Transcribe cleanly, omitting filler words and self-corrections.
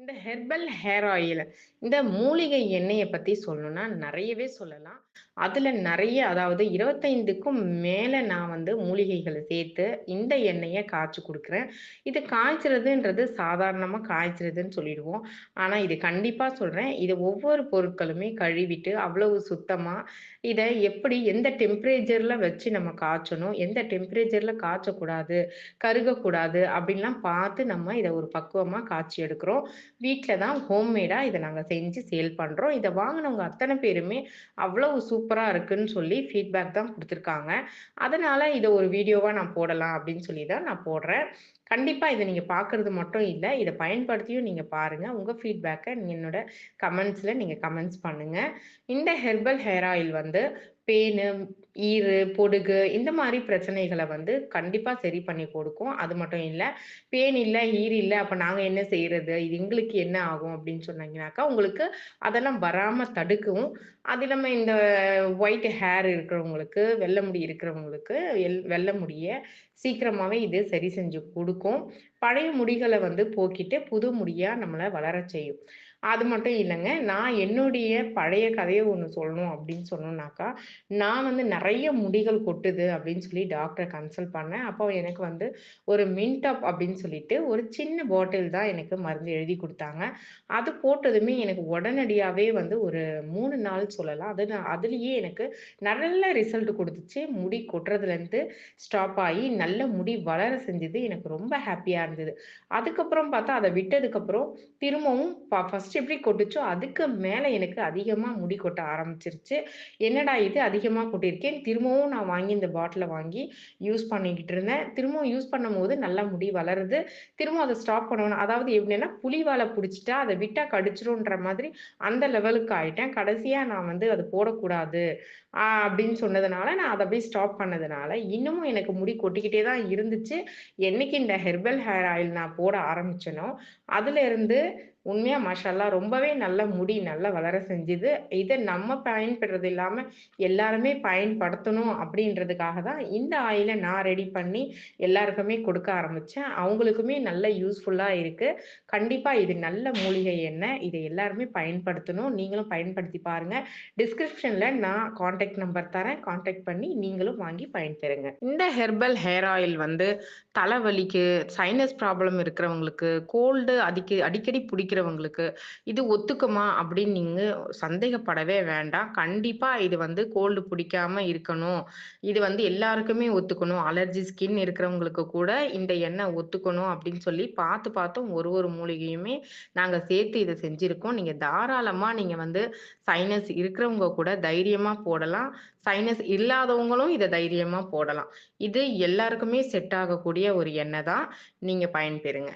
இந்த herbal hair oil, இந்த மூலிகை எண்ணெய பத்தி சொல்லணும்னா நெறையவே சொல்லலாம். அதுல நெறைய அதாவது 25க்கும் மேல நான் வந்து மூலிகைகள சேர்த்து இந்த எண்ணெய காய்ச்சி குடுக்குறேன். இது காய்ச்சறதுன்றது சாதாரணமா காய்ச்சறதுன்னு சொல்லிடுவோம். ஆனா இது கண்டிப்பா சொல்றேன். இது ஒவ்வொரு பொருட்களுமே கழுவிட்டு அவ்வளவு சுத்தமா, இத எப்படி எந்த டெம்பரேச்சர்ல வச்சு நம்ம காய்ச்சணும், எந்த டெம்பரேச்சர்ல காய்ச்சக்கூடாது, கருகக்கூடாது அப்படின்லாம் பார்த்து நம்ம இத ஒரு பக்குவமா காய்ச்சி எடுக்கிறோம். வீட்ல தான் ஹோம்மேடா இத நாங்க செஞ்சு சேல் பண்றோம். இத வாங்குனவங்க அத்தன பேருமே அவ்வளவு சூப்பரா இருக்குன்னு சொல்லி ஃபீட்பேக் தான் குடுத்துருக்காங்க. அதனால இத ஒரு வீடியோவா நான் போடலாம் அப்படின்னு சொல்லி தான் நான் போடுறேன். கண்டிப்பா இத நீங்க பார்க்கறது மட்டும் இல்ல. இத பயன்படுத்தியும் நீங்க பாருங்க. உங்க ஃபீட்பேக்க என்னோட கமெண்ட்ஸ்ல நீங்க கமெண்ட்ஸ் பண்ணுங்க. இந்த ஹெர்பல் ஹேர் ஆயில் வந்து பேனு, ஈறு, பொடுகு இந்த மாரி பிரச்சனைகள வந்து கண்டிப்பா சரி பண்ணி கொடுக்கும். அது மட்டும் இல்ல, பேன் இல்ல, ஈறு இல்ல அப்ப நாங்க என்ன செய்றது? இது எங்களுக்கு என்ன ஆகும்? அப்படின்னு சொன்னீங்கனாக்கா, உங்களுக்கு அதெல்லாம் வராம தடுக்கவும், அது இல்லாம இந்த ஒயிட் ஹேர் இருக்கிறவங்களுக்கு, வெள்ள முடி இருக்கிறவங்களுக்கு, வெள்ள முடிய சீக்கிரமாவே இது சரி செஞ்சு குடுக்கும். பழைய முடிகள வந்து போக்கிட்டு, புது முடியா நம்மள வளரச் செய்யும். அது மட்டும் இல்லங்க. நான் என்னுடைய பழைய கதைய ஒண்ணு சொல்லணும் அப்படின்னு சொன்னோம்னாக்கா, நான் வந்து நெறைய முடிகள் கொட்டுது அப்படின்னு சொல்லி டாக்டர கன்சல்ட் பண்ணேன். அப்போ எனக்கு வந்து ஒரு மின்டாப் அப்படின்னு சொல்லிட்டு ஒரு சின்ன பாட்டில் தான் எனக்கு மருந்து எழுதி குடுத்தாங்க. அது போட்டதுமே எனக்கு உடனடியாவே வந்து ஒரு 3 நாள் சொல்லலாம். அதிலேயே எனக்கு நல்ல ரிசல்ட் குடுத்துச்சு. முடி கொட்டுறதுலேருந்து ஸ்டாப் ஆயி நல்ல முடி வளர செஞ்சது. எனக்கு ரொம்ப ஹேப்பியா இருந்தது. அதுக்கப்புறம் பார்த்தா அத விட்டதுக்கப்புறம் திரும்பவும் ஃபர்ஸ்ட் எப்படி கொட்டுச்சோ, அதுக்கு மேல எனக்கு அதிகமா முடி கொட்ட ஆரம்பிச்சுருச்சு. என்னடா இது அதிகமா கொட்டியிருக்கேன். திரும்பவும் நான் வாங்கி இந்த பாட்டில வாங்கி யூஸ் பண்ணிக்கிட்டு இருந்தேன். திரும்பவும் யூஸ் பண்ணும்போது நல்லா முடி வளருது. திரும்ப அத ஸ்டாப் பண்ணணும். அதாவது எப்படின்னா, புலி வால புடிச்சுட்டா, அத விட்டா கடிச்சுரும்ன்ற மாதிரி அந்த லெவலுக்கு ஆயிட்டேன். கடைசியா நான் வந்து அது போடக்கூடாது. அப்படின்னு சொன்னதுனால, நான் அத அப்படியே ஸ்டாப் பண்ணதுனால, இன்னமும் எனக்கு முடி கொட்டிக்கிட்டே தான் இருந்துச்சு. என்னைக்கு இந்த ஹெர்பல் ஹேர் ஆயில் நான் போட ஆரம்பிச்சேனோ, அதுலருந்து உண்மையா மாஷாஅல்லா ரொம்பவே நல்ல முடி நல்லா வளர செஞ்சுது. இத நம்ம பயன்படுறது இல்லாம எல்லாருமே பயன்படுத்தணும் அப்படின்றதுக்காக தான் இந்த ஆயில நான் ரெடி பண்ணி எல்லாருக்குமே கொடுக்க ஆரம்பிச்சேன். அவங்களுக்குமே நல்ல யூஸ்ஃபுல்லா இருக்கு. கண்டிப்பா இது நல்ல மூலிகை எண்ணெய். இத எல்லாருமே பயன்படுத்தணும். நீங்களும் பயன்படுத்தி பாருங்க. டிஸ்கிரிப்ஷன்ல நான் கான்டாக்ட் நம்பர் தரேன். கான்டாக்ட் பண்ணி நீங்களும் வாங்கி பயன்பெறுங்க. இந்த ஹெர்பல் ஹேர் ஆயில் வந்து தலைவலிக்கு, சைனஸ் ப்ராப்ளம் இருக்கிறவங்களுக்கு, கோல்டு அடிக்கடி புடிக்கிறவங்களுக்கு, இது ஒத்துக்குமா அப்படின்னு நீங்க சந்தேகப்படவே வேண்டாம். கண்டிப்பா இது வந்து கோல்டு புடிக்காம இருக்கணும். இது வந்து எல்லாருக்குமே ஒத்துக்கணும். அலர்ஜி ஸ்கின் இருக்கிறவங்களுக்கு கூட இந்த எண்ணெய் ஒத்துக்கணும் அப்படின்னு சொல்லி பார்த்து பார்த்தும் ஒரு மூலிகையுமே நாங்க சேர்த்து இத செஞ்சிருக்கோம். நீங்க தாராளமா நீங்க வந்து சைனஸ் இருக்கிறவங்க கூட தைரியமா போடலாம். சைனஸ் இல்லாதவங்களும் இத தைரியமா போடலாம். இது எல்லாருக்குமே செட் ஆகக்கூடிய ஒரு எண்ணெய் தான். நீங்க பயன்பெறுங்க.